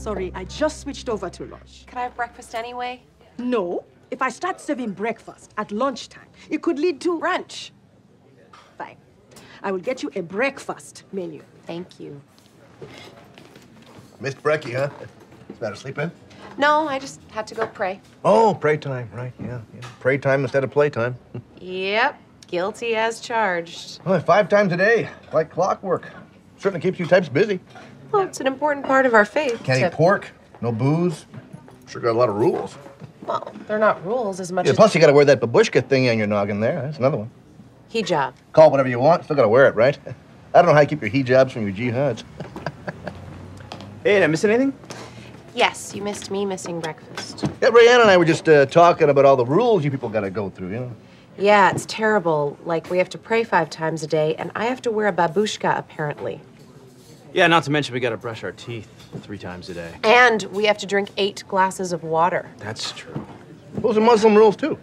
Sorry, I just switched over to lunch. Can I have breakfast anyway? No. If I start serving breakfast at lunchtime, it could lead to Brunch. Fine. I will get you a breakfast menu. Thank you. Missed brekkie, huh? Is that a sleep in? No, I just had to go pray. Oh, pray time, right, yeah. Pray time instead of playtime. Yep. Guilty as charged. Well, 5 times a day, like clockwork. Certainly keeps you types busy. Well, it's an important part of our faith. Can't eat pork, no booze. Sure got a lot of rules. Well, they're not rules as much Yeah, as... plus you gotta wear that babushka thing on your noggin there. That's another one. Hijab. Call it whatever you want, still gotta wear it, right? I don't know how you keep your hijabs from your jihads. Hey, did I miss anything? Yes, you missed me missing breakfast. Yeah, Rayanne and I were just talking about all the rules you people gotta go through, you know? Yeah, it's terrible. Like, we have to pray 5 times a day, and I have to wear a babushka, apparently. Yeah, not to mention we gotta brush our teeth 3 times a day. And we have to drink 8 glasses of water. That's true. Those are Muslim rules, too.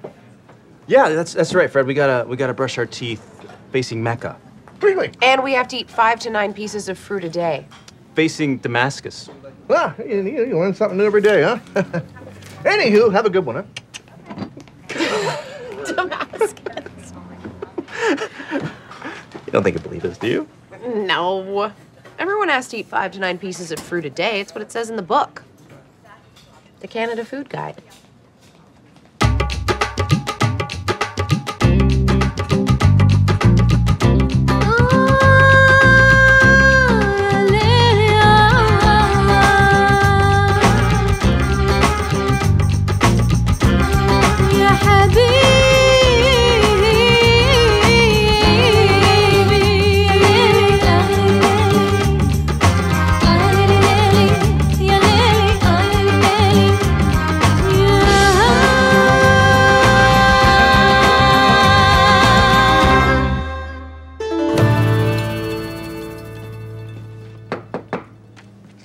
Yeah, that's right, Fred. We gotta brush our teeth facing Mecca. Really? And we have to eat 5 to 9 pieces of fruit a day. Facing Damascus. Well, you learn something new every day, huh? Anywho, have a good one, huh? Damascus. You don't think you believe us, do you? No. Everyone has to eat 5 to 9 pieces of fruit a day. It's what it says in the book. The Canada Food Guide.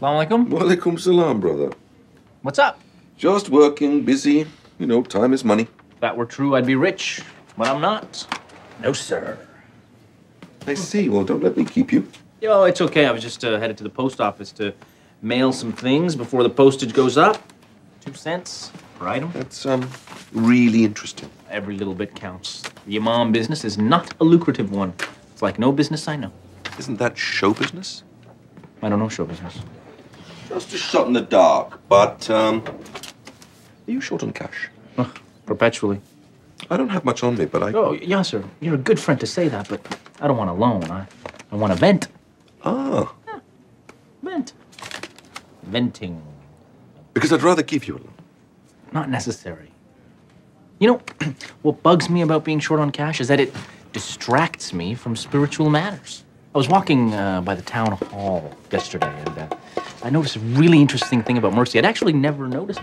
Assalamu alaikum. Walaikum salam, brother. What's up? Just working, busy. You know, time is money. If that were true, I'd be rich, but I'm not. No, sir. I see. Well, don't let me keep you. Yo, it's okay. I was just headed to the post office to mail some things before the postage goes up. 2 cents per item. That's, really interesting. Every little bit counts. The imam business is not a lucrative one. It's like no business I know. Isn't that show business? I don't know show business. Just a shot in the dark, but, are you short on cash? Perpetually. I don't have much on me, but I... Oh, yeah, sir. You're a good friend to say that, but I don't want a loan. I want a vent. Ah. Yeah. Vent. Venting. Because I'd rather give you a loan. Not necessary. You know, what bugs me about being short on cash is that it distracts me from spiritual matters. I was walking by the town hall yesterday, and I noticed a really interesting thing about Mercy. I'd actually never noticed.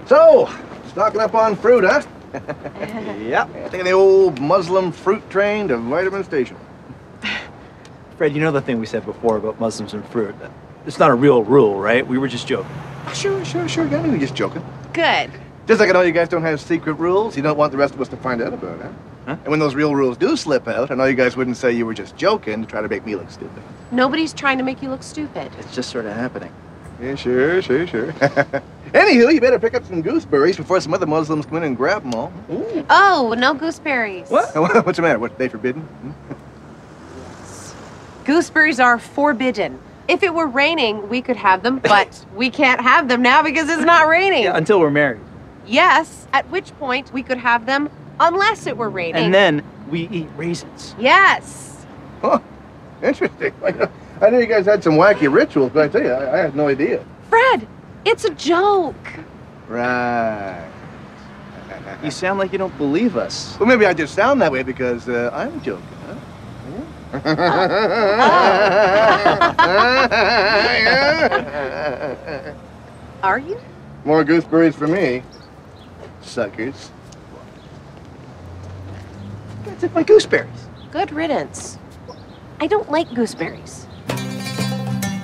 So, stocking up on fruit, huh? Yep. Taking the old Muslim fruit train to Vitamin Station. Fred, you know the thing we said before about Muslims and fruit. It's not a real rule, right? We were just joking. Sure. I knew you were just joking. Good. Just like I know you guys don't have secret rules, you don't want the rest of us to find out about it. Huh? And when those real rules do slip out, I know you guys wouldn't say you were just joking to try to make me look stupid. Nobody's trying to make you look stupid. It's just sort of happening. Yeah, sure. Anywho, you better pick up some gooseberries before some other Muslims come in and grab them all. Ooh. Oh, no gooseberries. What? What's the matter? What, they forbidden? Gooseberries are forbidden. If it were raining, we could have them, but we can't have them now because it's not raining. Yeah, until we're married. Yes, at which point we could have them unless it were raining. And then we eat raisins. Yes. Huh. Interesting. I knew you guys had some wacky rituals, but I tell you, I had no idea. Fred, it's a joke. Right. You sound like you don't believe us. Well, maybe I just sound that way because I'm joking, huh? Are you? More gooseberries for me, suckers. That's it, my gooseberries. Good riddance. I don't like gooseberries.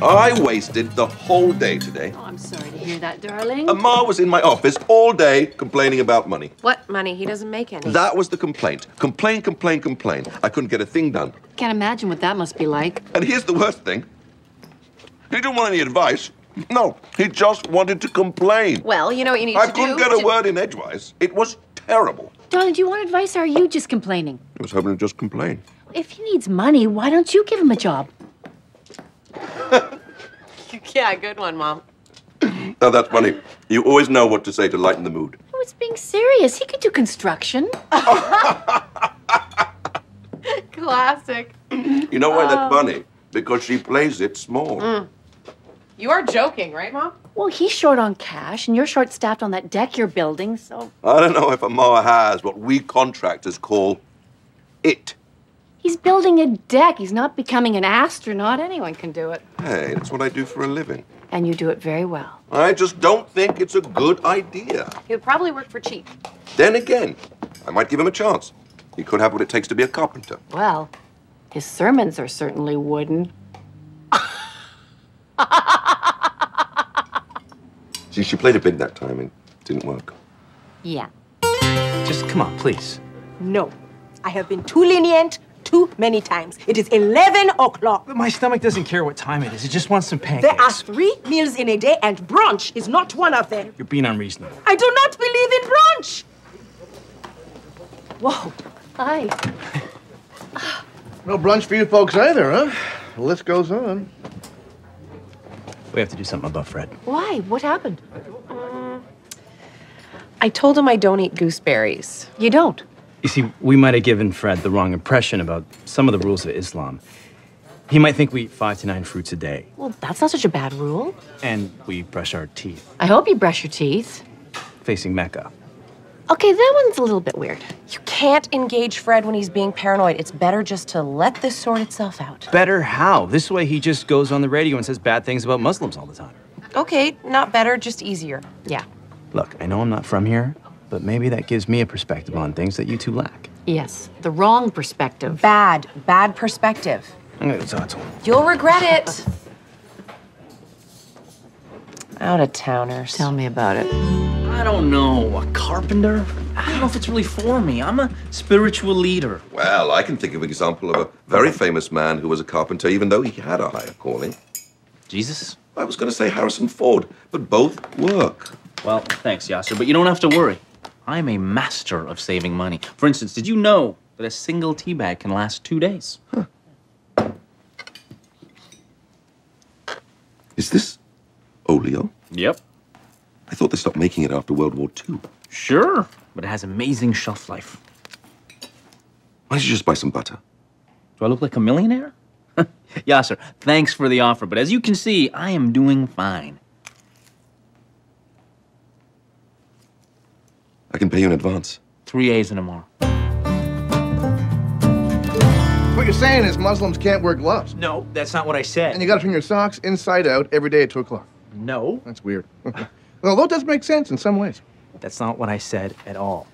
I wasted the whole day today. Oh, I'm sorry to hear that, darling. Amar was in my office all day complaining about money. What money? He doesn't make any. That was the complaint. Complain. I couldn't get a thing done. Can't imagine what that must be like. And here's the worst thing. He didn't want any advice. No, he just wanted to complain. Well, you know what you need I to do? couldn't get a word in edgewise. It was terrible. Darling, do you want advice or are you just complaining? I was hoping to just complain. If he needs money, why don't you give him a job? Yeah, good one, Mom. Oh, that's funny. You always know what to say to lighten the mood. Oh, it's being serious. He could do construction. Classic. You know why that's funny? Because she plays it small. You are joking, right, Mom? Well, he's short on cash, and you're short-staffed on that deck you're building, so... I don't know if Amar has what we contractors call it. He's building a deck. He's not becoming an astronaut. Anyone can do it. Hey, that's what I do for a living. And you do it very well. I just don't think it's a good idea. He would probably work for cheap. Then again, I might give him a chance. He could have what it takes to be a carpenter. Well, his sermons are certainly wooden. See, she played it big that time and it didn't work. Yeah. Just come on, please. No. I have been too lenient too many times. It is 11 o'clock. My stomach doesn't care what time it is. It just wants some pancakes. There are 3 meals in a day, and brunch is not one of them. You're being unreasonable. I do not believe in brunch. Whoa. Hi. No brunch for you folks either, huh? The list goes on. We have to do something about Fred. Why? What happened? I told him I don't eat gooseberries. You don't. You see, we might have given Fred the wrong impression about some of the rules of Islam. He might think we eat 5 to 9 fruits a day. Well, that's not such a bad rule. And we brush our teeth, I hope you brush your teeth. facing Mecca. Okay, that one's a little bit weird. You can't engage Fred when he's being paranoid. It's better just to let this sort itself out. Better how? This way he just goes on the radio and says bad things about Muslims all the time. Okay, not better, just easier. Yeah. Look, I know I'm not from here, but maybe that gives me a perspective on things that you two lack. Yes, the wrong perspective. Bad perspective. You'll regret it. Out-of-towners. Tell me about it. I don't know. A carpenter? I don't know if it's really for me. I'm a spiritual leader. Well, I can think of an example of a very famous man who was a carpenter, even though he had a higher calling. Jesus? I was going to say Harrison Ford, but both work. Well, thanks, Yasser, but you don't have to worry. I'm a master of saving money. For instance, did you know that a single tea bag can last 2 days? Huh. Is this oleo? Yep. I thought they stopped making it after World War II. Sure, but it has amazing shelf life. Why don't you just buy some butter? Do I look like a millionaire? Yasser, thanks for the offer, but as you can see, I am doing fine. I can pay you in advance. 3 A's in tomorrow. What you're saying is Muslims can't wear gloves. No, that's not what I said. And you gotta turn your socks inside out every day at 2 o'clock. No, That's weird. Although it does make sense in some ways. that's not what I said at all.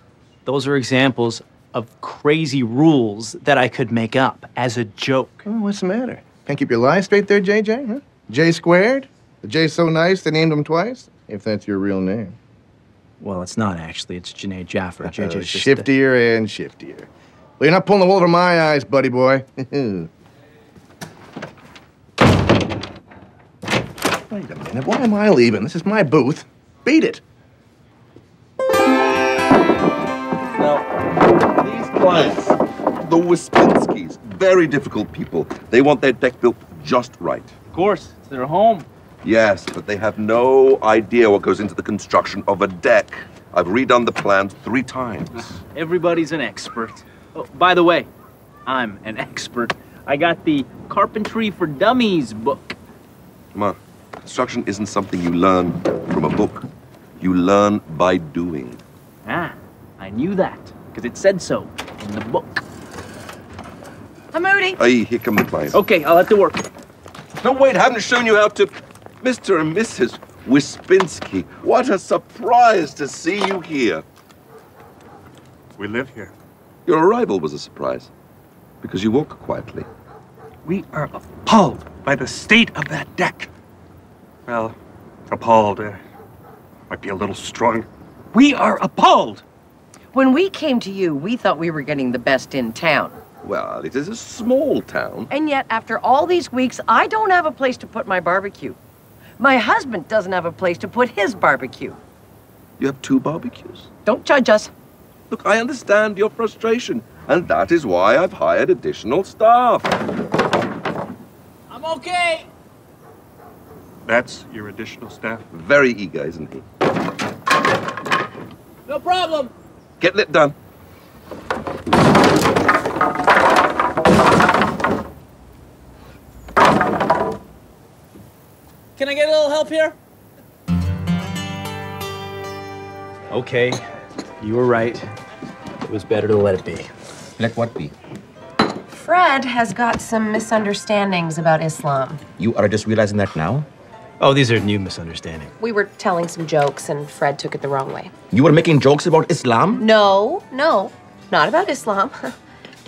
Those are examples of crazy rules that I could make up as a joke. Oh, what's the matter? Can't keep your lies straight there, JJ, huh? J squared? The J's so nice they named him twice? If that's your real name. Well, it's not actually. It's Janae Jaffer. JJ's just shiftier and shiftier. Well, you're not pulling the wool over my eyes, buddy boy. Wait a minute. Why am I leaving? This is my booth. Beat it. Now, these clients, the Wispinskis, very difficult people. They want their deck built just right. Of course, it's their home. Yes, but they have no idea what goes into the construction of a deck. I've redone the plans 3 times. Everybody's an expert. Oh, by the way, I'm an expert. I got the Carpentry for Dummies book. Come on. Construction isn't something you learn from a book. You learn by doing. Ah, I knew that, because it said so in the book. I'm Moody. Hey, here come the clients. Okay, I'll have to work. No, wait, haven't shown you out to Mr. and Mrs. Wispinski. What a surprise to see you here. We live here. Your arrival was a surprise, because you walk quietly. We are appalled by the state of that deck. Well, appalled might be a little strong. We are appalled. When we came to you, we thought we were getting the best in town. Well, it is a small town. And yet, after all these weeks, I don't have a place to put my barbecue. My husband doesn't have a place to put his barbecue. You have 2 barbecues. Don't judge us. Look, I understand your frustration, and that is why I've hired additional staff. I'm okay. That's your additional staff? Very eager, isn't he? No problem. Getting it done. Can I get a little help here? Okay, you were right. It was better to let it be. Let what be? Fred has got some misunderstandings about Islam. You are just realizing that now? Oh, these are new misunderstandings. We were telling some jokes, and Fred took it the wrong way. You were making jokes about Islam? No, not about Islam.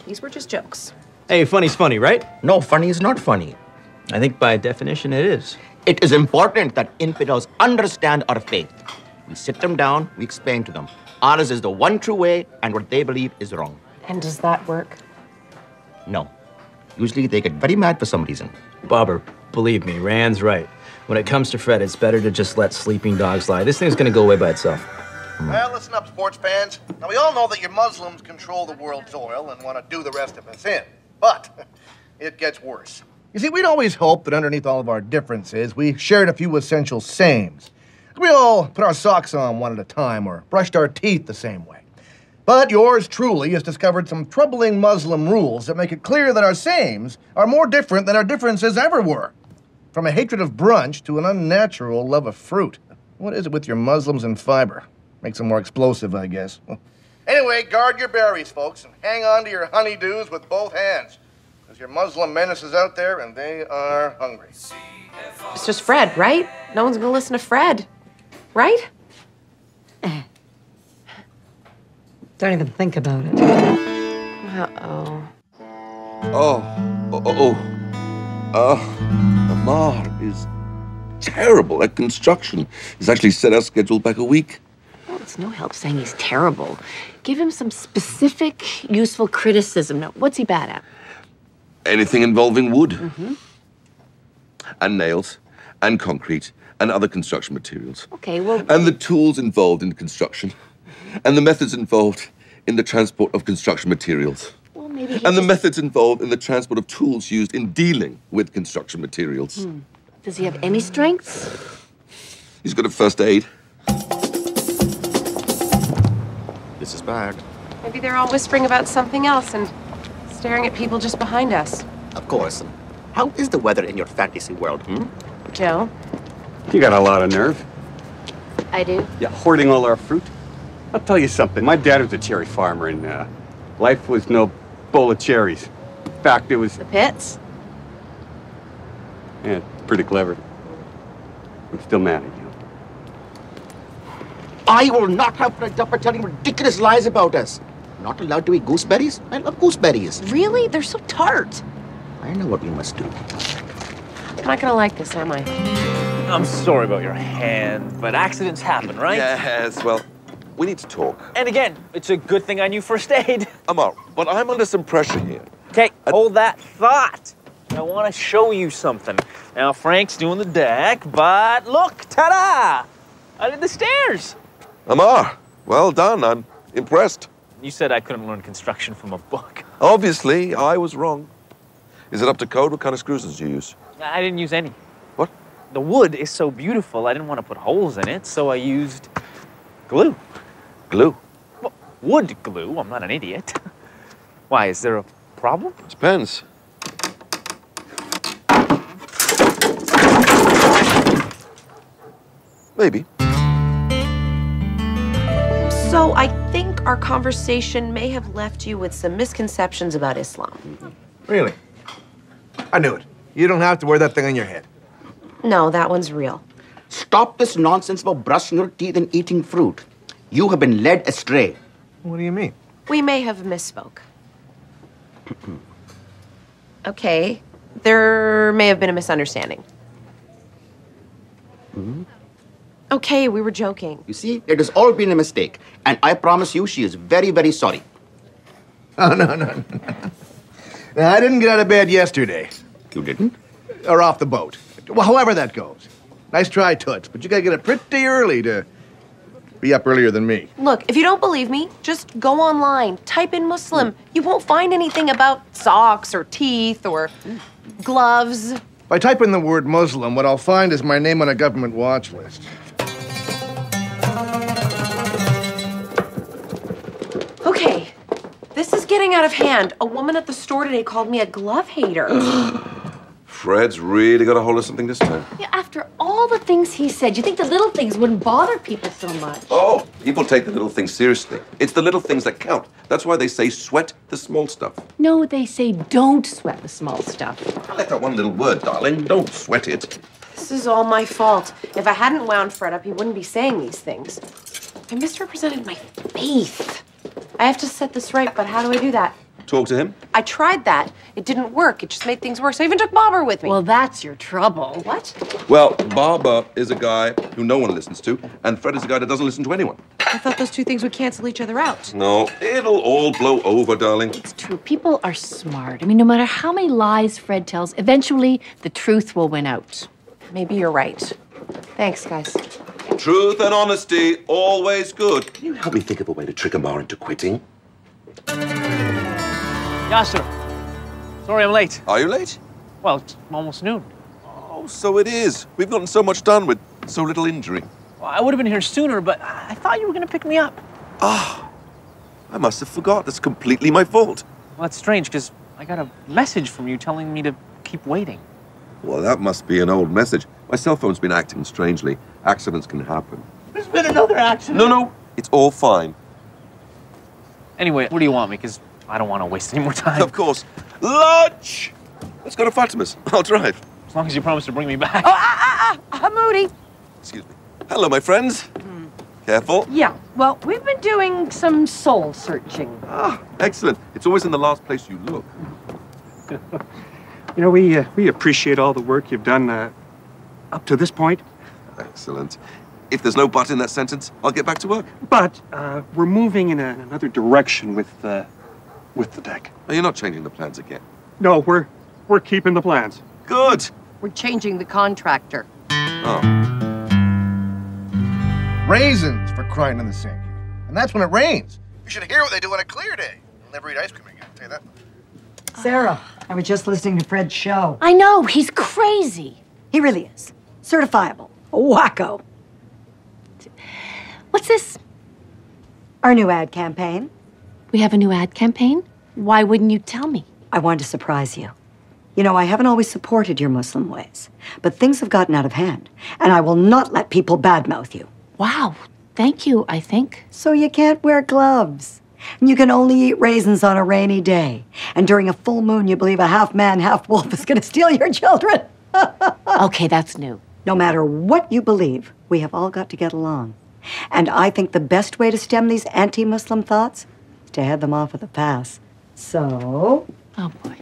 These were just jokes. Hey, funny's funny, right? No, funny is not funny. I think by definition it is. It is important that infidels understand our faith. We sit them down, we explain to them. Ours is the one true way, and what they believe is wrong. And does that work? No. Usually they get very mad for some reason. Bobber, believe me, Rand's right. When it comes to Fred, it's better to just let sleeping dogs lie. This thing's gonna go away by itself. Well, listen up, sports fans. Now, we all know that your Muslims control the world's oil and want to do the rest of us in. But it gets worse. You see, we'd always hoped that underneath all of our differences, we shared a few essential sames. We all put our socks on one at a time or brushed our teeth the same way. But yours truly has discovered some troubling Muslim rules that make it clear that our sames are more different than our differences ever were. From a hatred of brunch to an unnatural love of fruit. What is it with your Muslims and fiber? Makes them more explosive, I guess. Anyway, guard your berries, folks, and hang on to your honeydews with both hands. Because your Muslim menace is out there, and they are hungry. It's just Fred, right? No one's gonna listen to Fred, right? Don't even think about it. Uh-oh. Amar is terrible at construction. He's actually set our schedule back a week. Well, it's no help saying he's terrible. Give him some specific, useful criticism. Now, what's he bad at? Anything involving wood. And nails, and concrete, and other construction materials. Okay, well... And the tools involved in construction. And the methods involved in the transport of construction materials. Well, maybe And the methods involved in the transport of tools used in dealing with construction materials. Does he have any strengths? He's got a first aid. This is bad. Maybe they're all whispering about something else and staring at people just behind us. Of course. How is the weather in your fantasy world, Joe? You got a lot of nerve. I do. Yeah, hoarding all our fruit. I'll tell you something. My dad was a cherry farmer, and life was no bowl of cherries. In fact, it was... The pits? Yeah, pretty clever. I'm still mad at you. I will not have Fred Dupper telling ridiculous lies about us. Not allowed to eat gooseberries? I love gooseberries. Really? They're so tart. I know what we must do. I'm not gonna like this, am I? I'm sorry about your hand, but accidents happen, right? Yes, well, we need to talk. And again, it's a good thing I knew first aid. Amar, but I'm under some pressure here. Okay, hold that thought. I want to show you something. Now, Frank's doing the deck, but look, ta-da! I did the stairs. Amar, well done. I'm impressed. You said I couldn't learn construction from a book. Obviously, I was wrong. Is it up to code? What kind of screws did you use? I didn't use any. What? The wood is so beautiful, I didn't want to put holes in it, so I used glue. Glue? Well, wood glue. I'm not an idiot. Why, is there a problem? Depends. Maybe. So I think our conversation may have left you with some misconceptions about Islam. Really? I knew it. You don't have to wear that thing on your head. No, that one's real. Stop this nonsense about brushing your teeth and eating fruit. You have been led astray. What do you mean? We may have misspoke. Okay, there may have been a misunderstanding. Okay, we were joking. You see, it has all been a mistake. And I promise you, she is very, very sorry. Oh, no. Now, I didn't get out of bed yesterday. You didn't? Or off the boat. Well, however that goes. Nice try, Toots, but you gotta get up pretty early to be up earlier than me. Look, if you don't believe me, just go online, type in Muslim. You won't find anything about socks or teeth or gloves. If I type in the word Muslim, what I'll find is my name on a government watch list. Okay, this is getting out of hand. A woman at the store today called me a glove hater. Fred's really got a hold of something this time. Yeah, after all the things he said, you think the little things wouldn't bother people so much? Oh, people take the little things seriously. It's the little things that count. That's why they say sweat the small stuff. No, they say don't sweat the small stuff. I like that one little word, darling. Don't sweat it. This is all my fault. If I hadn't wound Fred up, he wouldn't be saying these things. I misrepresented my faith. I have to set this right, but how do I do that? Talk to him. I tried that. It didn't work. It just made things worse. I even took Bobber with me. Well, that's your trouble. What? Well, Baba is a guy who no one listens to, and Fred is a guy that doesn't listen to anyone. I thought those two things would cancel each other out. No, it'll all blow over, darling. It's true. People are smart. I mean, no matter how many lies Fred tells, eventually the truth will win out. Maybe you're right. Thanks, guys. Truth and honesty, always good. Can you help me think of a way to trick Amar into quitting? Yasser, sorry I'm late. Are you late? Well, it's almost noon. Oh, so it is. We've gotten so much done with so little injury. Well, I would have been here sooner, but I thought you were going to pick me up. Ah, I must have forgot. That's completely my fault. Well, that's strange, because I got a message from you telling me to keep waiting. Well, that must be an old message. My cell phone's been acting strangely. Accidents can happen. There's been another accident. No, it's all fine. Anyway, where do you want me? Because I don't want to waste any more time. Of course. Lunch! Let's go to Fatima's. I'll drive. As long as you promise to bring me back. Moody. Excuse me. Hello, my friends. Careful. Yeah, well, we've been doing some soul searching. Ah, excellent. It's always in the last place you look. You know, we appreciate all the work you've done up to this point. Excellent. If there's no but in that sentence, I'll get back to work. But we're moving in another direction with the deck. Oh, you're not changing the plans again. No, we're keeping the plans. Good. We're changing the contractor. Oh. Raisins, for crying in the sink. And that's when it rains. You should hear what they do on a clear day. They'll never eat ice cream again, I'll tell you that. Sarah, I was just listening to Fred's show. I know, he's crazy. He really is. Certifiable. A wacko. What's this? Our new ad campaign. We have a new ad campaign? Why wouldn't you tell me? I wanted to surprise you. You know, I haven't always supported your Muslim ways, but things have gotten out of hand, and I will not let people badmouth you. Wow, thank you, I think. So you can't wear gloves. And you can only eat raisins on a rainy day. And during a full moon, you believe a half-man, half-wolf is going to steal your children. Okay, that's new. No matter what you believe, we have all got to get along. And I think the best way to stem these anti-Muslim thoughts is to head them off with a pass. So... Oh, boy.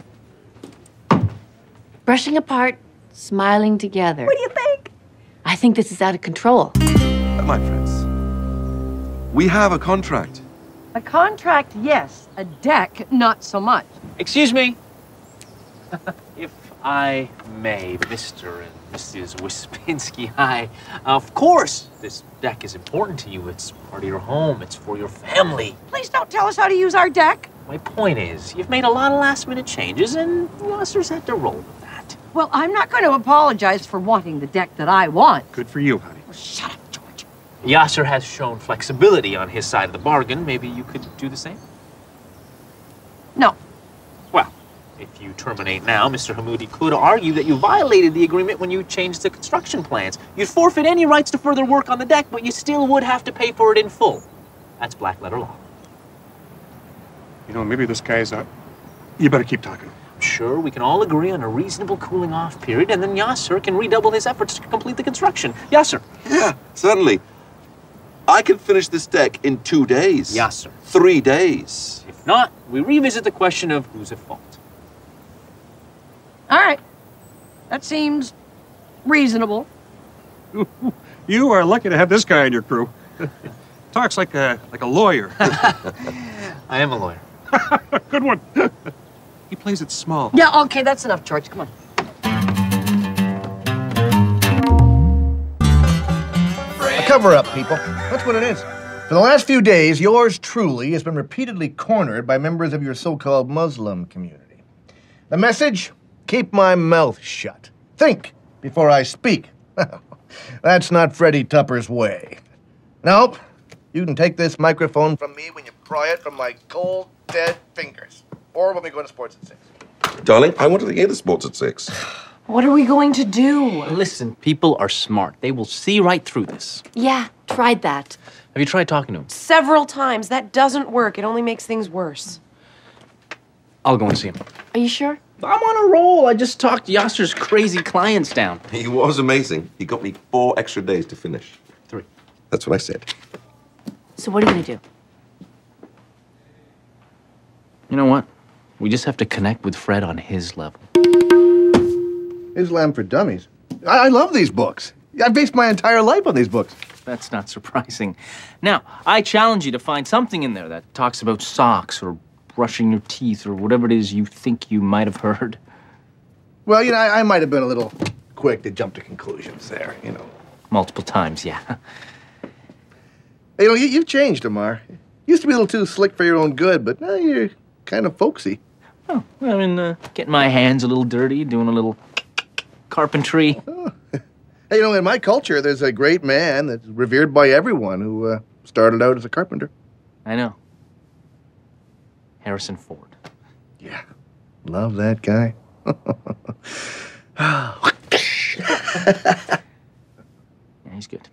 Brushing apart, smiling together. What do you think? I think this is out of control. My friends, we have a contract. A contract, yes. A deck, not so much. Excuse me. If I may, Mr. and Mrs. Wispinski, of course, this deck is important to you. It's part of your home. It's for your family. Please don't tell us how to use our deck. My point is, you've made a lot of last-minute changes, and Yasser's had to roll with that. Well, I'm not going to apologize for wanting the deck that I want. Good for you, honey. Oh, shut up, George. Yasser has shown flexibility on his side of the bargain. Maybe you could do the same? No. Well, if you terminate now, Mr. Hammoudi could argue that you violated the agreement when you changed the construction plans. You'd forfeit any rights to further work on the deck, but you still would have to pay for it in full. That's black-letter law. You know, maybe this guy's you better keep talking. I'm sure we can all agree on a reasonable cooling-off period, and then Yasser can redouble his efforts to complete the construction. Yasser. Yeah, certainly. I can finish this deck in 2 days. Yasser. 3 days. If not, we revisit the question of who's at fault. All right. That seems reasonable. You are lucky to have this guy in your crew. Talks like a lawyer. I am a lawyer. Good one. He plays it small. Yeah, okay, that's enough, George. Come on. cover-up, people. That's what it is. For the last few days, yours truly has been repeatedly cornered by members of your so-called Muslim community. The message? Keep my mouth shut. Think before I speak. That's not Freddie Tupper's way. Nope. You can take this microphone from me when you pry it from my cold, dead fingers. Or when we go to sports at 6. Darling, I wanted to hear the sports at 6. What are we going to do? Listen, people are smart. They will see right through this. Yeah, tried that. Have you tried talking to him? Several times. That doesn't work. It only makes things worse. I'll go and see him. Are you sure? I'm on a roll. I just talked Yasser's crazy clients down. He was amazing. He got me 4 extra days to finish. 3. That's what I said. So what are you gonna do? You know what? We just have to connect with Fred on his level. Islam for Dummies. I love these books. I based my entire life on these books. That's not surprising. Now, I challenge you to find something in there that talks about socks or brushing your teeth or whatever it is you think you might have heard. Well, you know, I might have been a little quick to jump to conclusions there, you know. Multiple times, yeah. You know, you've changed, Amar. Used to be a little too slick for your own good, but now you're kind of folksy. Oh, I mean, getting my hands a little dirty, doing a little carpentry. Oh. Hey, you know, in my culture, there's a great man that's revered by everyone who started out as a carpenter. I know. Harrison Ford. Yeah, love that guy. Yeah, he's good.